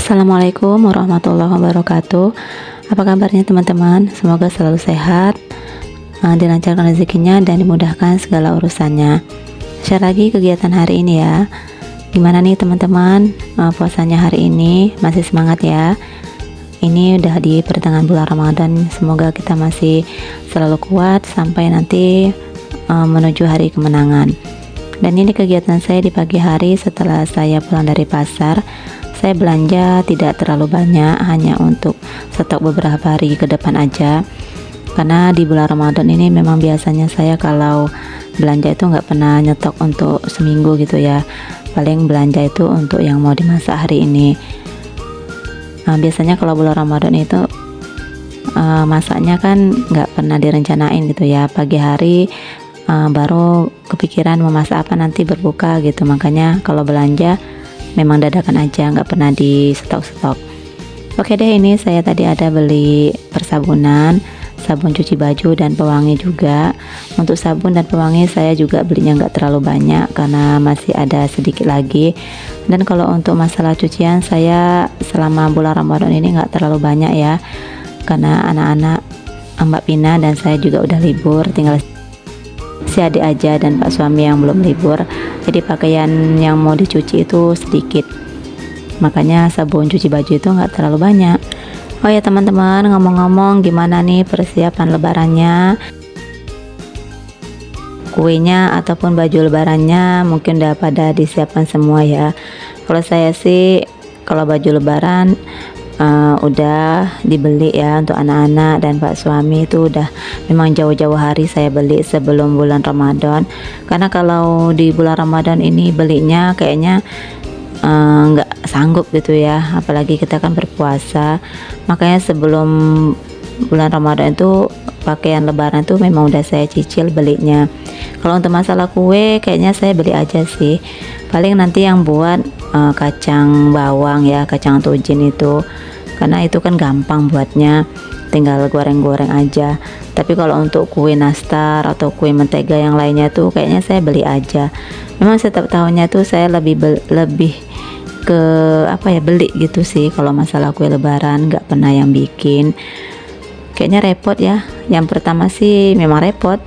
Assalamualaikum warahmatullahi wabarakatuh. Apa kabarnya teman-teman? Semoga selalu sehat, dilancarkan rezekinya dan dimudahkan segala urusannya. Share lagi kegiatan hari ini ya. Gimana nih teman-teman, puasanya hari ini? Masih semangat ya? Ini udah di pertengahan bulan Ramadan. Semoga kita masih selalu kuat sampai nanti menuju hari kemenangan. Dan ini kegiatan saya di pagi hari setelah saya pulang dari pasar. Saya belanja tidak terlalu banyak, hanya untuk stok beberapa hari ke depan aja. Karena di bulan Ramadan ini memang biasanya saya kalau belanja itu nggak pernah nyetok untuk seminggu gitu ya. Paling belanja itu untuk yang mau dimasak hari ini. Biasanya kalau bulan Ramadan itu masaknya kan nggak pernah direncanain gitu ya. Pagi hari baru kepikiran mau masak apa nanti berbuka gitu. Makanya kalau belanja memang dadakan aja, nggak pernah di stok-stok. Oke deh, ini saya tadi ada beli persabunan, sabun cuci baju dan pewangi juga. Untuk sabun dan pewangi saya juga belinya nggak terlalu banyak karena masih ada sedikit lagi. Dan kalau untuk masalah cucian, saya selama bulan Ramadan ini nggak terlalu banyak ya, karena anak-anak Mbak Pina dan saya juga udah libur, tinggal si adik aja dan pak suami yang belum libur. Jadi pakaian yang mau dicuci itu sedikit, makanya sabun cuci baju itu nggak terlalu banyak. Oh ya teman-teman, ngomong-ngomong, gimana nih persiapan lebarannya? Kuenya ataupun baju lebarannya mungkin udah pada disiapkan semua ya. Kalau saya sih, kalau baju lebaran udah dibeli ya untuk anak-anak dan pak suami. Itu udah memang jauh-jauh hari saya beli sebelum bulan Ramadan, karena kalau di bulan Ramadan ini belinya kayaknya nggak sanggup gitu ya, apalagi kita kan berpuasa. Makanya sebelum bulan Ramadan itu pakaian lebaran tuh memang udah saya cicil belinya. Kalau untuk masalah kue kayaknya saya beli aja sih, paling nanti yang buat kacang bawang ya, kacang tujin itu, karena itu kan gampang buatnya, tinggal goreng-goreng aja. Tapi kalau untuk kue nastar atau kue mentega yang lainnya tuh kayaknya saya beli aja. Memang setiap tahunnya tuh saya lebih ke beli gitu sih. Kalau masalah kue lebaran nggak pernah yang bikin, kayaknya repot ya. Yang pertama sih memang repot,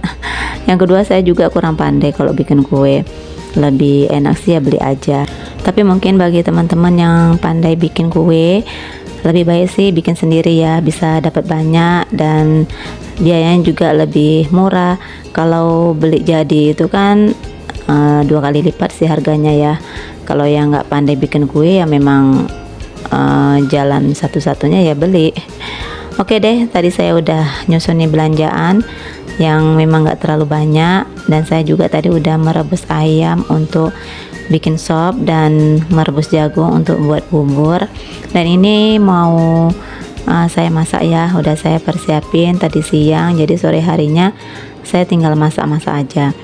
yang kedua saya juga kurang pandai kalau bikin kue. Lebih enak sih ya beli aja. Tapi mungkin bagi teman-teman yang pandai bikin kue, lebih baik sih bikin sendiri ya, bisa dapat banyak dan biayanya juga lebih murah. Kalau beli jadi itu kan 2 kali lipat sih harganya ya. Kalau yang nggak pandai bikin kue ya memang jalan satu-satunya ya beli. Oke deh, tadi saya udah nyusunin belanjaan yang memang nggak terlalu banyak, dan saya juga tadi udah merebus ayam untuk bikin sop dan merebus jagung untuk buat bubur. Dan ini mau saya masak ya, udah saya persiapin tadi siang, jadi sore harinya saya tinggal masak-masak aja.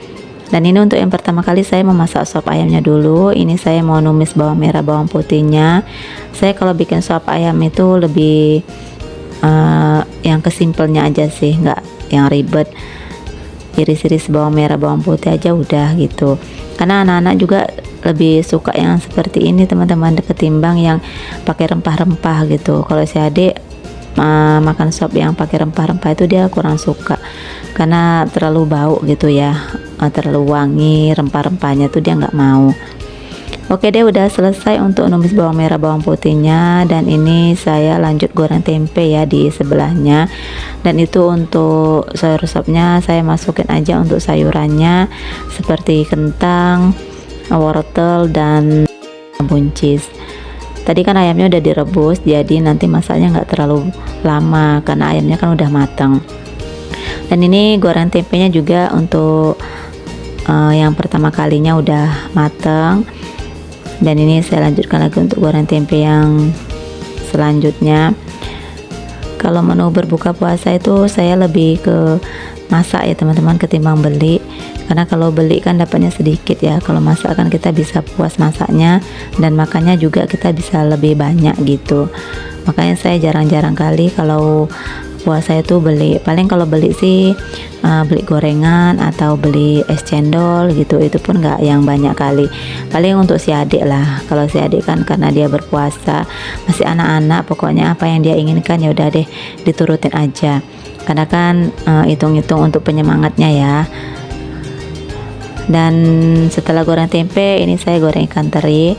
Dan ini untuk yang pertama kali saya memasak sop ayamnya dulu. Ini saya mau numis bawang merah bawang putihnya. Saya kalau bikin sop ayam itu lebih yang kesimpelnya aja sih, nggak yang ribet, iris-iris bawang merah bawang putih aja udah gitu. Karena anak-anak juga lebih suka yang seperti ini teman-teman, ketimbang yang pakai rempah-rempah gitu. Kalau si adik makan sop yang pakai rempah-rempah itu dia kurang suka, karena terlalu bau gitu ya, terlalu wangi rempah-rempahnya tuh dia nggak mau. Oke deh, udah selesai untuk numis bawang merah bawang putihnya, dan ini saya lanjut goreng tempe ya di sebelahnya. Dan itu untuk sayur sopnya saya masukin aja untuk sayurannya seperti kentang, wortel dan buncis. Tadi kan ayamnya udah direbus, jadi nanti masaknya nggak terlalu lama karena ayamnya kan udah matang. Dan ini goreng tempenya juga untuk yang pertama kalinya udah matang. Dan ini saya lanjutkan lagi untuk goreng tempe yang selanjutnya. Kalau menu berbuka puasa itu saya lebih ke masak ya teman-teman, ketimbang beli. Karena kalau beli kan dapatnya sedikit ya, kalau masak kan kita bisa puas masaknya dan makannya juga kita bisa lebih banyak gitu. Makanya saya jarang-jarang kali kalau puasa itu beli, paling kalau beli sih beli gorengan atau beli es cendol gitu, itu pun nggak yang banyak kali, paling untuk si adik lah. Kalau si adik kan karena dia berpuasa masih anak-anak, pokoknya apa yang dia inginkan ya udah deh diturutin aja, karena kan hitung-hitung untuk penyemangatnya ya. Dan setelah goreng tempe, ini saya goreng ikan teri.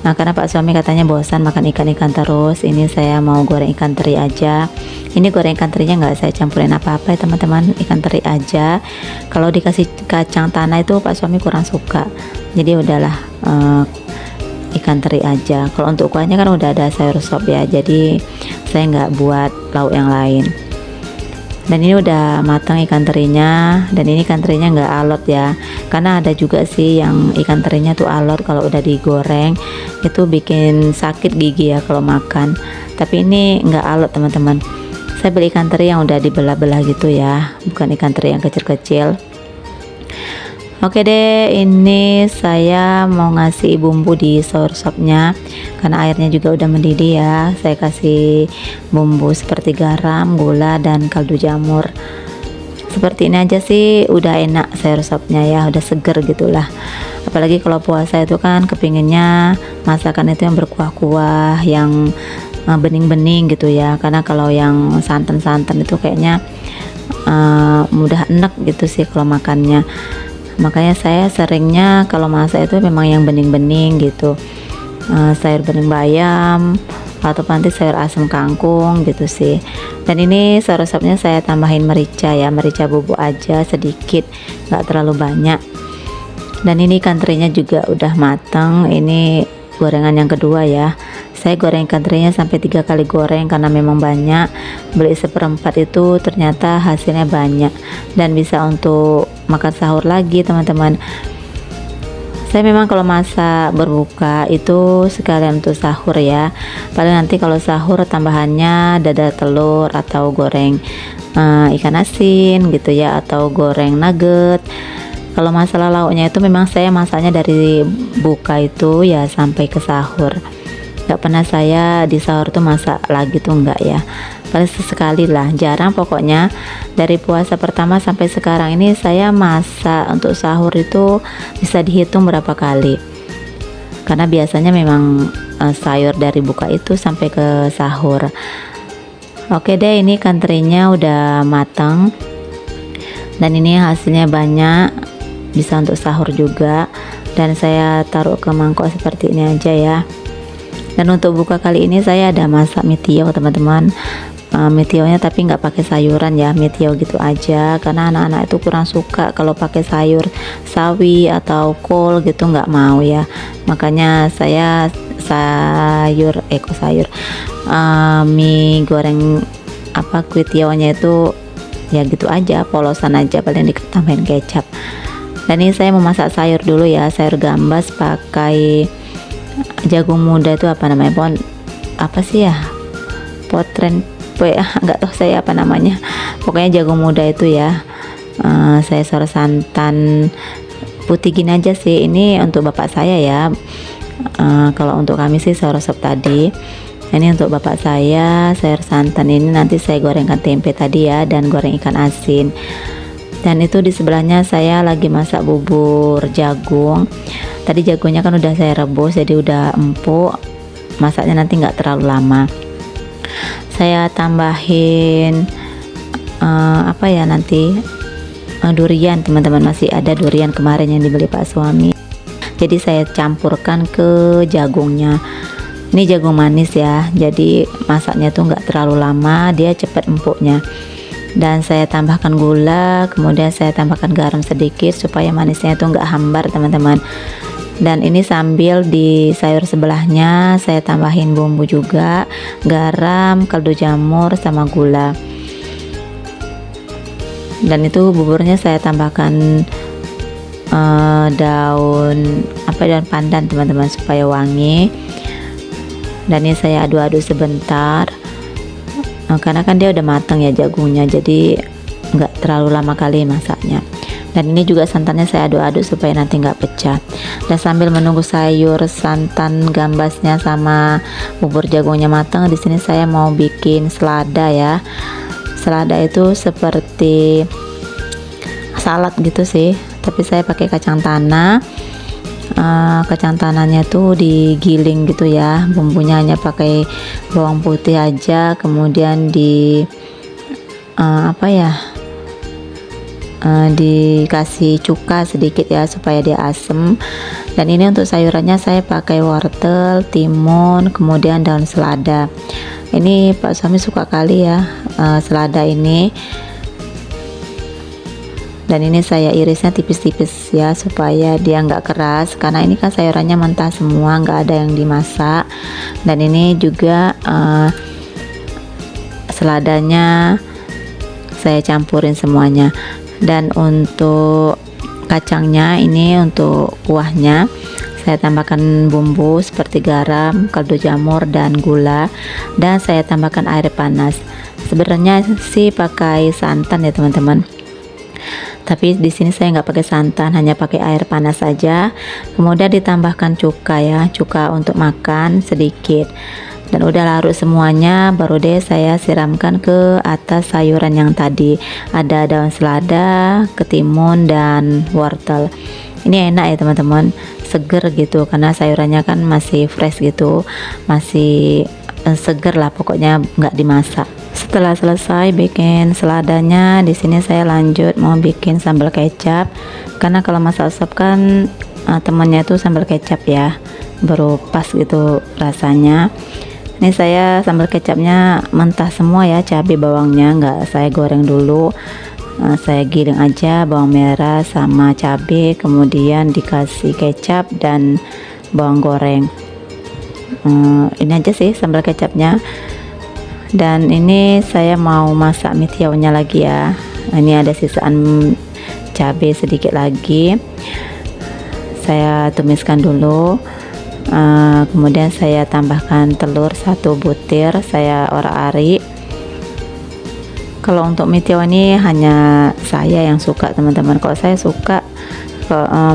Nah, karena Pak suami katanya bosan makan ikan-ikan terus, ini saya mau goreng ikan teri aja. Ini goreng ikan terinya nggak saya campurin apa-apa ya teman-teman, ikan teri aja. Kalau dikasih kacang tanah itu Pak suami kurang suka, jadi udahlah ikan teri aja. Kalau untuk kuahnya kan udah ada sayur sop ya, jadi saya nggak buat lauk yang lain. Dan ini udah matang ikan terinya, dan ini ikan terinya nggak alot ya, karena ada juga sih yang ikan terinya tuh alot, kalau udah digoreng itu bikin sakit gigi ya kalau makan. Tapi ini nggak alot teman-teman, saya beli ikan teri yang udah dibelah-belah gitu ya, bukan ikan teri yang kecil-kecil. Oke deh, ini saya mau ngasih bumbu di sayur sopnya, karena airnya juga udah mendidih ya. Saya kasih bumbu seperti garam, gula, dan kaldu jamur. Seperti ini aja sih udah enak sayur sopnya ya, udah seger gitulah. Apalagi kalau puasa itu kan kepinginnya masakan itu yang berkuah-kuah, yang bening-bening gitu ya, karena kalau yang santan-santan itu kayaknya mudah enek gitu sih kalau makannya. Makanya saya seringnya kalau masak itu memang yang bening-bening gitu, sayur bening bayam atau nanti sayur asam kangkung gitu sih. Dan ini sayur sopnya saya tambahin merica ya, merica bubuk aja sedikit, nggak terlalu banyak. Dan ini ikan terinya juga udah matang, ini gorengan yang kedua ya. Saya goreng ikan terinya sampai 3 kali goreng karena memang banyak, beli seperempat itu ternyata hasilnya banyak dan bisa untuk makan sahur lagi teman-teman. Saya memang kalau masak berbuka itu sekalian untuk sahur ya, paling nanti kalau sahur tambahannya dadar telur atau goreng ikan asin gitu ya, atau goreng nugget. Kalau masalah lauknya itu memang saya masaknya dari buka itu ya sampai ke sahur, nggak pernah saya di sahur tuh masak lagi tuh enggak ya, paling sesekali lah, jarang. Pokoknya dari puasa pertama sampai sekarang ini saya masak untuk sahur itu bisa dihitung berapa kali, karena biasanya memang sayur dari buka itu sampai ke sahur. Oke deh, ini ikan terinya udah matang dan ini hasilnya banyak, bisa untuk sahur juga. Dan saya taruh ke mangkok seperti ini aja ya. Dan untuk buka kali ini saya ada masak mie tio teman-teman. Mie tionya tapi nggak pakai sayuran ya, mie tio gitu aja, karena anak-anak itu kurang suka kalau pakai sayur sawi atau kol gitu, nggak mau ya. Makanya saya mie goreng kue tionya itu ya gitu aja, polosan aja, paling ditambahin kecap. Dan ini saya memasak sayur dulu ya, sayur gambas pakai jagung muda itu apa namanya, potren nggak tahu saya apa namanya, pokoknya jagung muda itu ya. Saya sorot santan putih gini aja sih, ini untuk bapak saya ya. Kalau untuk kami sih sorot sop tadi, ini untuk bapak saya. Sayur santan ini nanti saya gorengkan tempe tadi ya, dan goreng ikan asin. Dan itu di sebelahnya saya lagi masak bubur jagung. Tadi jagungnya kan udah saya rebus, jadi udah empuk, masaknya nanti nggak terlalu lama. Saya tambahin durian teman-teman, masih ada durian kemarin yang dibeli Pak suami, jadi saya campurkan ke jagungnya. Ini jagung manis ya, jadi masaknya tuh nggak terlalu lama, dia cepet empuknya. Dan saya tambahkan gula, kemudian saya tambahkan garam sedikit supaya manisnya itu nggak hambar teman-teman. Dan ini sambil di sayur sebelahnya saya tambahin bumbu juga, garam, kaldu jamur, sama gula. Dan itu buburnya saya tambahkan daun pandan teman-teman supaya wangi. Dan ini saya aduk-aduk sebentar, karena kan dia udah matang ya jagungnya, jadi nggak terlalu lama kali masaknya. Dan ini juga santannya saya aduk-aduk supaya nanti nggak pecah. Dan sambil menunggu sayur santan gambasnya sama bubur jagungnya matang, di sini saya mau bikin selada ya. selada itu seperti salad gitu sih, tapi saya pakai kacang tanah. Kacang tanahnya tuh digiling gitu ya, bumbunya hanya pakai bawang putih aja, kemudian dikasih cuka sedikit ya supaya dia asem. Dan ini untuk sayurannya saya pakai wortel, timun, kemudian daun selada. Ini Pak suami suka kali ya selada ini. Dan ini saya irisnya tipis-tipis ya supaya dia nggak keras, karena ini kan sayurannya mentah semua, nggak ada yang dimasak. Dan ini juga seladanya saya campurin semuanya. Dan untuk kacangnya ini, untuk kuahnya saya tambahkan bumbu seperti garam, kaldu jamur, dan gula, dan saya tambahkan air panas. Sebenarnya sih pakai santan ya teman-teman, tapi di sini saya nggak pakai santan, hanya pakai air panas saja. Kemudian ditambahkan cuka ya, cuka untuk makan sedikit. Dan udah larut semuanya, baru deh saya siramkan ke atas sayuran yang tadi. Ada daun selada, ketimun, dan wortel. Ini enak ya teman-teman, seger gitu, karena sayurannya kan masih fresh gitu, masih seger lah pokoknya, nggak dimasak. Setelah selesai bikin seladanya, di sini saya lanjut mau bikin sambal kecap, karena kalau masak sop kan temennya itu sambal kecap ya, baru pas gitu rasanya. Ini saya sambal kecapnya mentah semua ya, cabai bawangnya nggak saya goreng dulu. Saya giling aja bawang merah sama cabai, kemudian dikasih kecap dan bawang goreng. Ini aja sih sambal kecapnya. Dan ini saya mau masak mie tiaunya lagi ya. Ini ada sisaan cabai sedikit lagi, saya tumiskan dulu. Kemudian saya tambahkan telur 1 butir, saya orak-arik. Kalau untuk mie tiaw ini hanya saya yang suka teman-teman. Kalau saya suka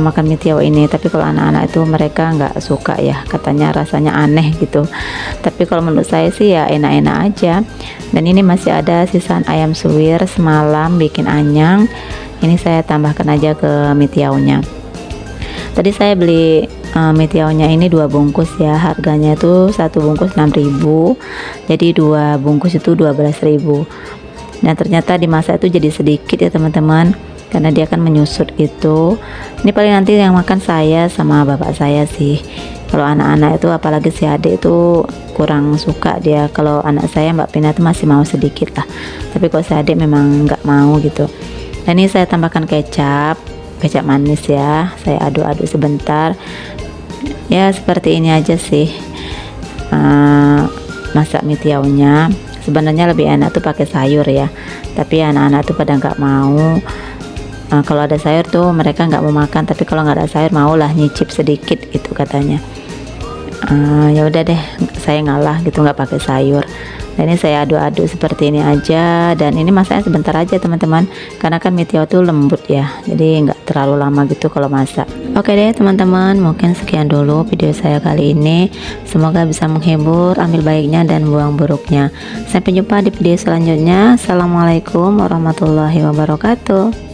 makan mie tiaw ini, tapi kalau anak-anak itu mereka nggak suka ya, katanya rasanya aneh gitu. Tapi kalau menurut saya sih ya enak-enak aja. Dan ini masih ada sisaan ayam suwir semalam bikin anyang, ini saya tambahkan aja ke mie tiawnya. Tadi saya beli mie tiawnya ini 2 bungkus ya, harganya itu 1 bungkus 6.000, jadi 2 bungkus itu 12.000. Dan ternyata dimasak itu jadi sedikit ya teman-teman, karena dia kan menyusut gitu. Ini paling nanti yang makan saya sama bapak saya sih. Kalau anak-anak itu, apalagi si adik itu kurang suka dia. Kalau anak saya Mbak Pina itu masih mau sedikit lah, tapi kalau si adik memang nggak mau gitu. Dan ini saya tambahkan kecap manis ya, saya aduk-aduk sebentar ya. Seperti ini aja sih masak mie tiaunya. Sebenarnya lebih enak tuh pakai sayur ya, tapi anak-anak tuh pada nggak mau. Kalau ada sayur tuh mereka nggak mau makan, tapi kalau nggak ada sayur maulah nyicip sedikit gitu katanya. Ya udah deh, saya ngalah gitu, nggak pakai sayur. Dan ini saya aduk-aduk seperti ini aja. Dan ini masaknya sebentar aja teman-teman, karena kan mie tiaw tuh lembut ya, jadi nggak terlalu lama gitu kalau masak. Oke deh teman-teman, mungkin sekian dulu video saya kali ini. Semoga bisa menghibur, ambil baiknya dan buang buruknya. Sampai jumpa di video selanjutnya. Assalamualaikum warahmatullahi wabarakatuh.